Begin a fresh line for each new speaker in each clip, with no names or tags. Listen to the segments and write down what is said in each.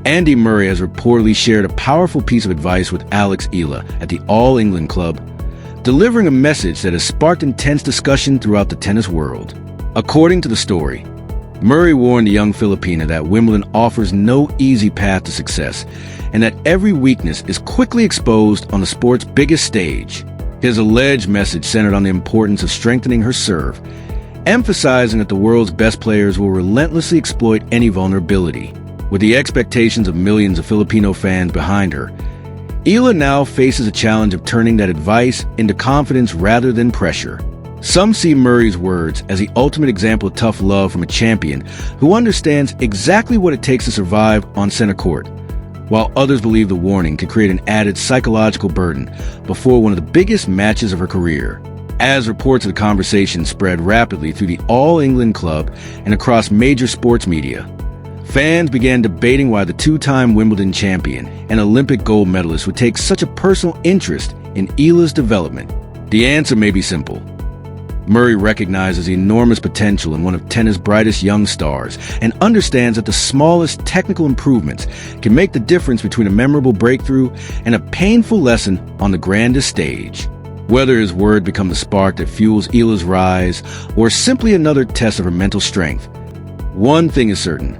Andy Murray has reportedly shared a powerful piece of advice with Alex Eala at the All England Club, delivering a message that has sparked intense discussion throughout the tennis world. According to the story, Murray warned the young Filipina that Wimbledon offers no easy path to success and that every weakness is quickly exposed on the sport's biggest stage. His alleged message centered on the importance of strengthening her serve, emphasizing that the world's best players will relentlessly exploit any vulnerability. With the expectations of millions of Filipino fans behind her, Eala now faces a challenge of turning that advice into confidence rather than pressure. Some see Murray's words as the ultimate example of tough love from a champion who understands exactly what it takes to survive on center court, while others believe the warning could create an added psychological burden before one of the biggest matches of her career. As reports of the conversation spread rapidly through the All England Club and across major sports media, fans began debating why the two-time Wimbledon champion and Olympic gold medalist would take such a personal interest in Eala's development. The answer may be simple. Murray recognizes the enormous potential in one of tennis' brightest young stars and understands that the smallest technical improvements can make the difference between a memorable breakthrough and a painful lesson on the grandest stage. Whether his word becomes the spark that fuels Eala's rise or simply another test of her mental strength, one thing is certain.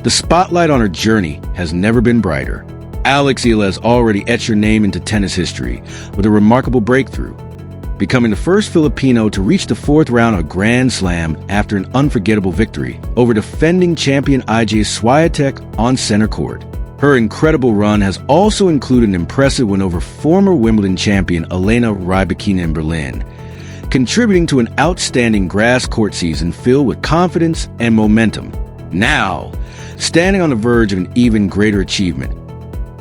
The spotlight on her journey has never been brighter. Alex Eala has already etched her name into tennis history with a remarkable breakthrough, becoming the first Filipino to reach the fourth round of a Grand Slam after an unforgettable victory over defending champion Iga Swiatek on center court. Her incredible run has also included an impressive win over former Wimbledon champion Elena Rybakina in Berlin, contributing to an outstanding grass court season filled with confidence and momentum. Now, standing on the verge of an even greater achievement,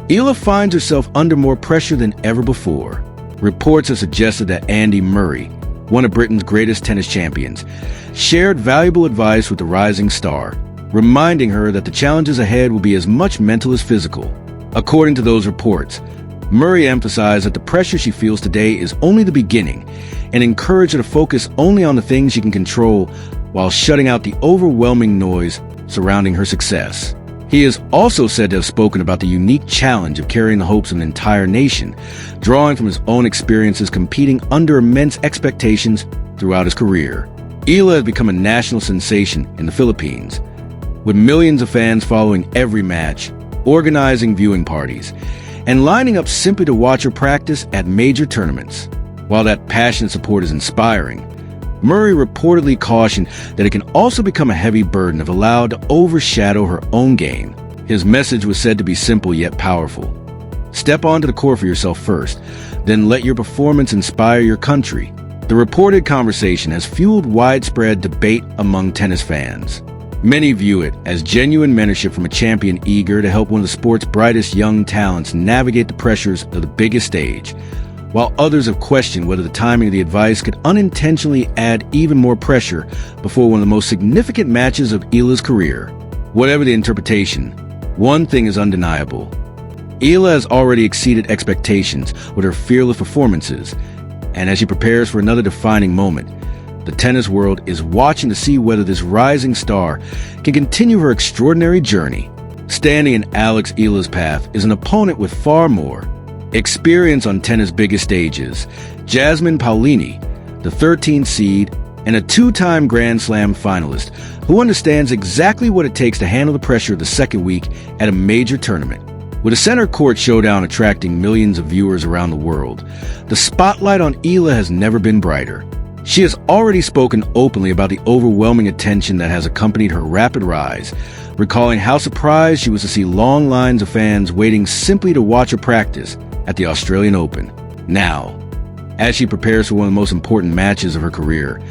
Eala finds herself under more pressure than ever before. Reports have suggested that Andy Murray, one of Britain's greatest tennis champions, shared valuable advice with the rising star, reminding her that the challenges ahead will be as much mental as physical. According to those reports, Murray emphasized that the pressure she feels today is only the beginning and encouraged her to focus only on the things she can control while shutting out the overwhelming noise surrounding her success. He is also said to have spoken about the unique challenge of carrying the hopes of an entire nation, drawing from his own experiences competing under immense expectations throughout his career. Eala has become a national sensation in the Philippines, with millions of fans following every match, organizing viewing parties, and lining up simply to watch her practice at major tournaments. While that passionate support is inspiring, Murray reportedly cautioned that it can also become a heavy burden if allowed to overshadow her own game. His message was said to be simple yet powerful. Step onto the court for yourself first, then let your performance inspire your country. The reported conversation has fueled widespread debate among tennis fans. Many view it as genuine mentorship from a champion eager to help one of the sport's brightest young talents navigate the pressures of the biggest stage, while others have questioned whether the timing of the advice could unintentionally add even more pressure before one of the most significant matches of Eala's career. Whatever the interpretation, one thing is undeniable. Eala has already exceeded expectations with her fearless performances, and as she prepares for another defining moment, the tennis world is watching to see whether this rising star can continue her extraordinary journey. Standing in Alex Eala's path is an opponent with far more experience on tennis' biggest stages, Jasmine Paolini, the 13th seed and a two-time Grand Slam finalist who understands exactly what it takes to handle the pressure of the second week at a major tournament. With a center court showdown attracting millions of viewers around the world, the spotlight on Eala has never been brighter. She has already spoken openly about the overwhelming attention that has accompanied her rapid rise, recalling how surprised she was to see long lines of fans waiting simply to watch her practice at the Australian Open. Now, as she prepares for one of the most important matches of her career,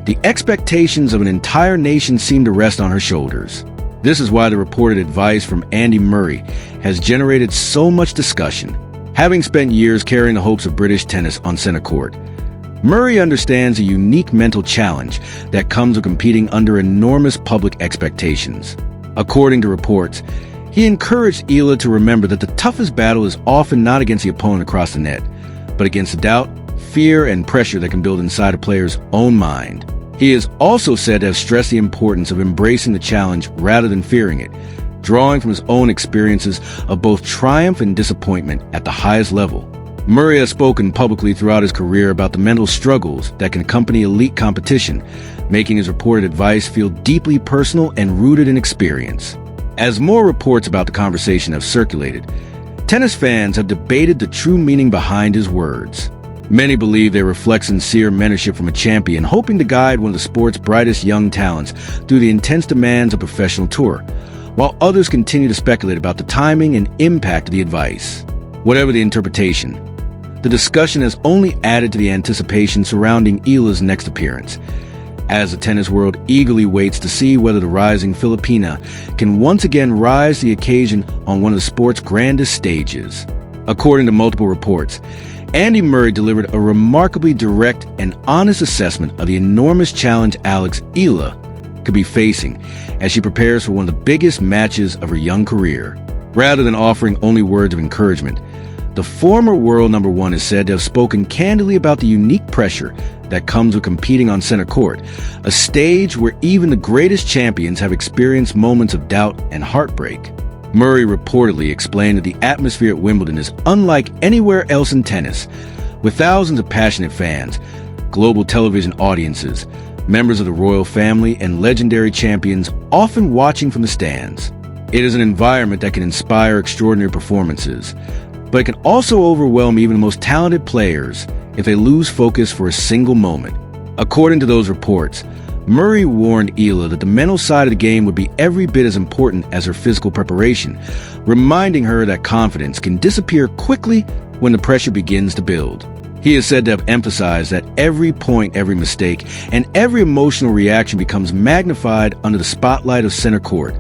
the expectations of an entire nation seem to rest on her shoulders. This is why the reported advice from Andy Murray has generated so much discussion. Having spent years carrying the hopes of British tennis on center court, Murray understands a unique mental challenge that comes with competing under enormous public expectations. According to reports, he encouraged Eala to remember that the toughest battle is often not against the opponent across the net, but against the doubt, fear, and pressure that can build inside a player's own mind. He is also said to have stressed the importance of embracing the challenge rather than fearing it, drawing from his own experiences of both triumph and disappointment at the highest level. Murray has spoken publicly throughout his career about the mental struggles that can accompany elite competition, making his reported advice feel deeply personal and rooted in experience. As more reports about the conversation have circulated, tennis fans have debated the true meaning behind his words. Many believe they reflect sincere mentorship from a champion, hoping to guide one of the sport's brightest young talents through the intense demands of a professional tour, while others continue to speculate about the timing and impact of the advice. Whatever the interpretation, the discussion has only added to the anticipation surrounding Eala's next appearance, as the tennis world eagerly waits to see whether the rising Filipina can once again rise to the occasion on one of the sport's grandest stages. According to multiple reports, Andy Murray delivered a remarkably direct and honest assessment of the enormous challenge Alex Eala could be facing as she prepares for one of the biggest matches of her young career. Rather than offering only words of encouragement, the former world number one is said to have spoken candidly about the unique pressure that comes with competing on center court, a stage where even the greatest champions have experienced moments of doubt and heartbreak. Murray reportedly explained that the atmosphere at Wimbledon is unlike anywhere else in tennis, with thousands of passionate fans, global television audiences, members of the royal family, and legendary champions often watching from the stands. It is an environment that can inspire extraordinary performances, but it can also overwhelm even the most talented players if they lose focus for a single moment. According to those reports, Murray warned Eala that the mental side of the game would be every bit as important as her physical preparation, reminding her that confidence can disappear quickly when the pressure begins to build. He is said to have emphasized that every point, every mistake, and every emotional reaction becomes magnified under the spotlight of center court,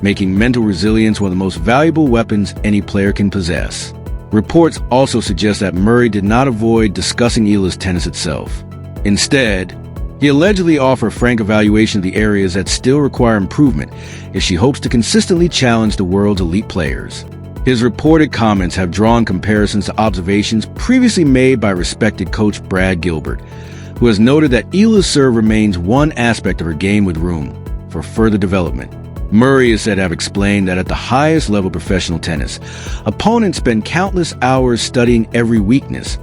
making mental resilience one of the most valuable weapons any player can possess. Reports also suggest that Murray did not avoid discussing Eala's tennis itself. Instead, he allegedly offered a frank evaluation of the areas that still require improvement if she hopes to consistently challenge the world's elite players. His reported comments have drawn comparisons to observations previously made by respected coach Brad Gilbert, who has noted that Eala's serve remains one aspect of her game with room for further development. Murray is said to have explained that at the highest level of professional tennis, opponents spend countless hours studying every weakness,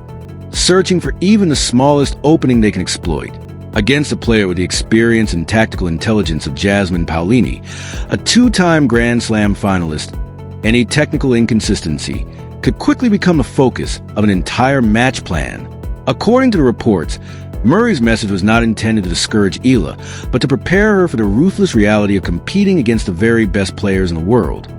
searching for even the smallest opening they can exploit. Against a player with the experience and tactical intelligence of Jasmine Paolini, a two-time Grand Slam finalist, any technical inconsistency could quickly become the focus of an entire match plan. According to the reports, Murray's message was not intended to discourage Eala, but to prepare her for the ruthless reality of competing against the very best players in the world,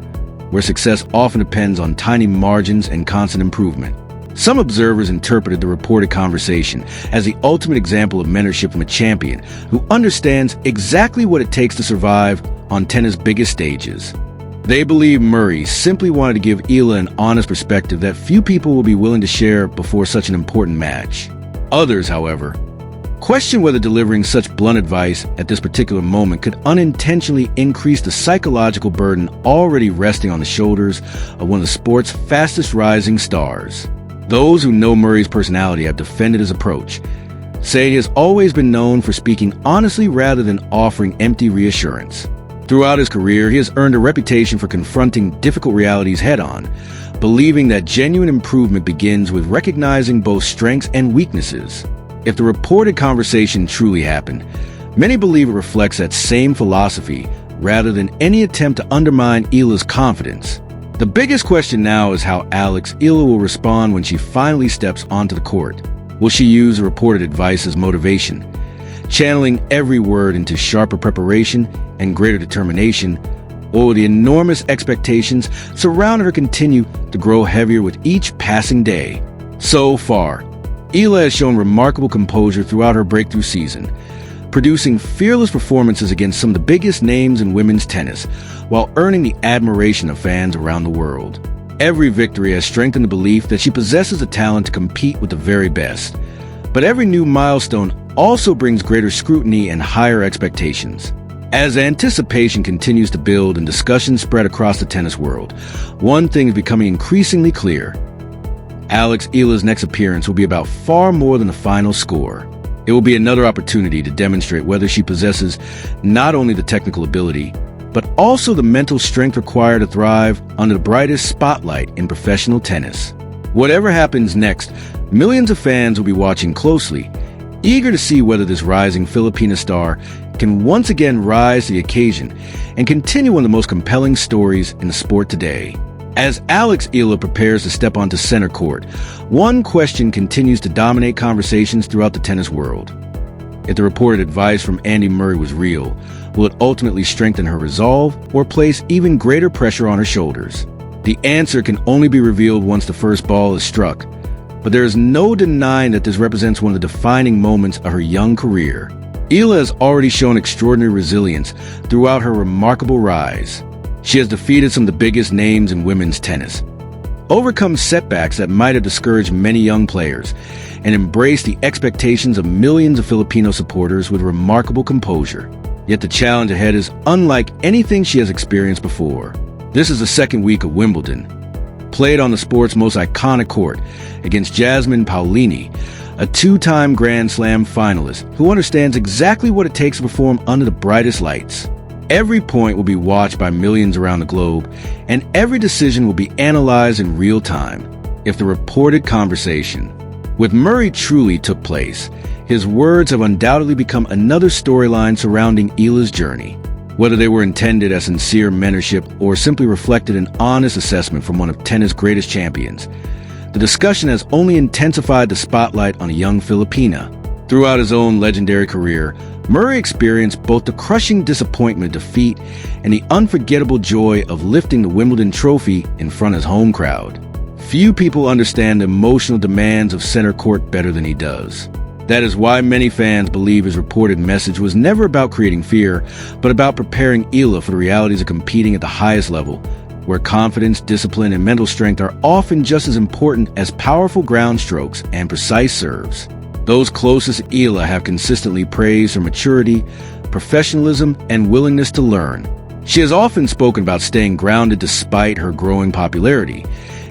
where success often depends on tiny margins and constant improvement. Some observers interpreted the reported conversation as the ultimate example of mentorship from a champion who understands exactly what it takes to survive on tennis' biggest stages. They believe Murray simply wanted to give Eala an honest perspective that few people will be willing to share before such an important match. Others, however, question whether delivering such blunt advice at this particular moment could unintentionally increase the psychological burden already resting on the shoulders of one of the sport's fastest rising stars. Those who know Murray's personality have defended his approach, saying he has always been known for speaking honestly rather than offering empty reassurance. Throughout his career, he has earned a reputation for confronting difficult realities head-on, believing that genuine improvement begins with recognizing both strengths and weaknesses. If the reported conversation truly happened, many believe it reflects that same philosophy rather than any attempt to undermine Eala's confidence. The biggest question now is how Alex Eala will respond when she finally steps onto the court. Will she use the reported advice as motivation, channeling every word into sharper preparation and greater determination, or will the enormous expectations surrounding her continue to grow heavier with each passing day? So far, Eala has shown remarkable composure throughout her breakthrough season, producing fearless performances against some of the biggest names in women's tennis, while earning the admiration of fans around the world. Every victory has strengthened the belief that she possesses the talent to compete with the very best. But every new milestone also brings greater scrutiny and higher expectations. As anticipation continues to build and discussions spread across the tennis world, one thing is becoming increasingly clear. Alex Eala's next appearance will be about far more than the final score. It will be another opportunity to demonstrate whether she possesses not only the technical ability, but also the mental strength required to thrive under the brightest spotlight in professional tennis. Whatever happens next, millions of fans will be watching closely, eager to see whether this rising Filipina star can once again rise to the occasion and continue one of the most compelling stories in the sport today. As Alex Eala prepares to step onto center court, one question continues to dominate conversations throughout the tennis world. If the reported advice from Andy Murray was real, will it ultimately strengthen her resolve or place even greater pressure on her shoulders? The answer can only be revealed once the first ball is struck, but there is no denying that this represents one of the defining moments of her young career. Eala has already shown extraordinary resilience throughout her remarkable rise. She has defeated some of the biggest names in women's tennis, overcome setbacks that might have discouraged many young players, and embraced the expectations of millions of Filipino supporters with remarkable composure. Yet the challenge ahead is unlike anything she has experienced before. This is the second week of Wimbledon, played on the sport's most iconic court against Jasmine Paolini, a two-time Grand Slam finalist who understands exactly what it takes to perform under the brightest lights. Every point will be watched by millions around the globe, and every decision will be analyzed in real time. If the reported conversation with Murray truly took place, his words have undoubtedly become another storyline surrounding Eala's journey. Whether they were intended as sincere mentorship or simply reflected an honest assessment from one of tennis' greatest champions, the discussion has only intensified the spotlight on a young Filipina. Throughout his own legendary career, Murray experienced both the crushing disappointment of defeat and the unforgettable joy of lifting the Wimbledon trophy in front of his home crowd. Few people understand the emotional demands of center court better than he does. That is why many fans believe his reported message was never about creating fear, but about preparing Eala for the realities of competing at the highest level, where confidence, discipline, and mental strength are often just as important as powerful ground strokes and precise serves. Those closest to Eala have consistently praised her maturity, professionalism, and willingness to learn. She has often spoken about staying grounded despite her growing popularity,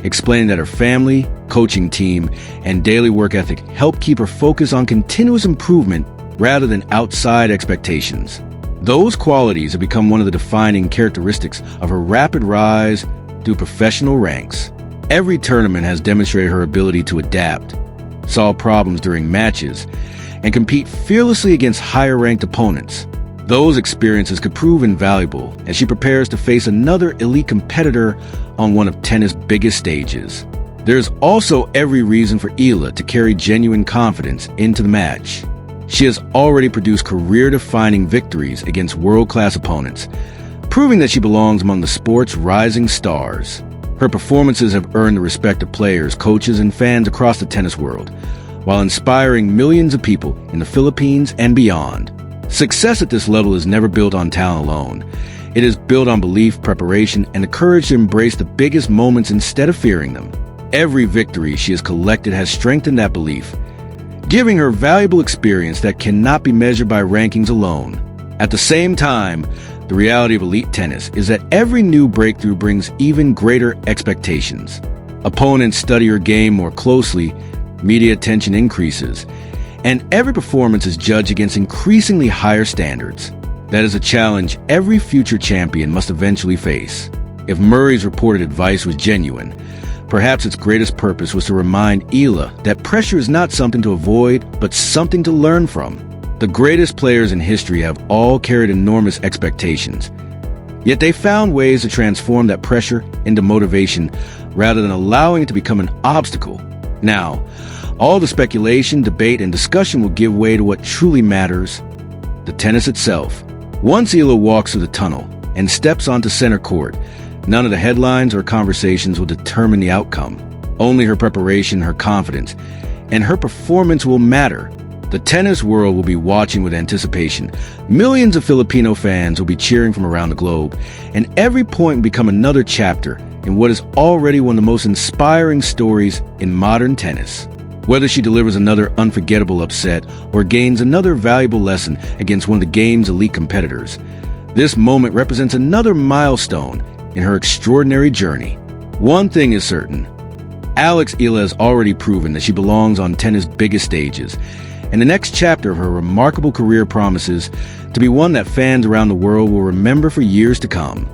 explaining that her family, coaching team, and daily work ethic help keep her focused on continuous improvement rather than outside expectations. Those qualities have become one of the defining characteristics of her rapid rise through professional ranks. Every tournament has demonstrated her ability to adapt, solve problems during matches, and compete fearlessly against higher-ranked opponents. Those experiences could prove invaluable as she prepares to face another elite competitor on one of tennis' biggest stages. There's also every reason for Eala to carry genuine confidence into the match. She has already produced career-defining victories against world-class opponents, proving that she belongs among the sport's rising stars. Her performances have earned the respect of players, coaches, and fans across the tennis world, while inspiring millions of people in the Philippines and beyond. Success at this level is never built on talent alone. It is built on belief, preparation, and the courage to embrace the biggest moments instead of fearing them. Every victory she has collected has strengthened that belief, giving her valuable experience that cannot be measured by rankings alone. At the same time, the reality of elite tennis is that every new breakthrough brings even greater expectations. Opponents study her game more closely, media attention increases, and every performance is judged against increasingly higher standards. That is a challenge every future champion must eventually face. If Murray's reported advice was genuine, perhaps its greatest purpose was to remind Eala that pressure is not something to avoid, but something to learn from. The greatest players in history have all carried enormous expectations, yet they found ways to transform that pressure into motivation rather than allowing it to become an obstacle. Now, all the speculation, debate, and discussion will give way to what truly matters: the tennis itself. Once Eala walks through the tunnel and steps onto center court, none of the headlines or conversations will determine the outcome. Only her preparation, her confidence, and her performance will matter. The tennis world will be watching with anticipation. Millions of Filipino fans will be cheering from around the globe, and every point will become another chapter in what is already one of the most inspiring stories in modern tennis. Whether she delivers another unforgettable upset or gains another valuable lesson against one of the game's elite competitors, this moment represents another milestone in her extraordinary journey. One thing is certain: Alex Eala has already proven that she belongs on tennis' biggest stages, and the next chapter of her remarkable career promises to be one that fans around the world will remember for years to come.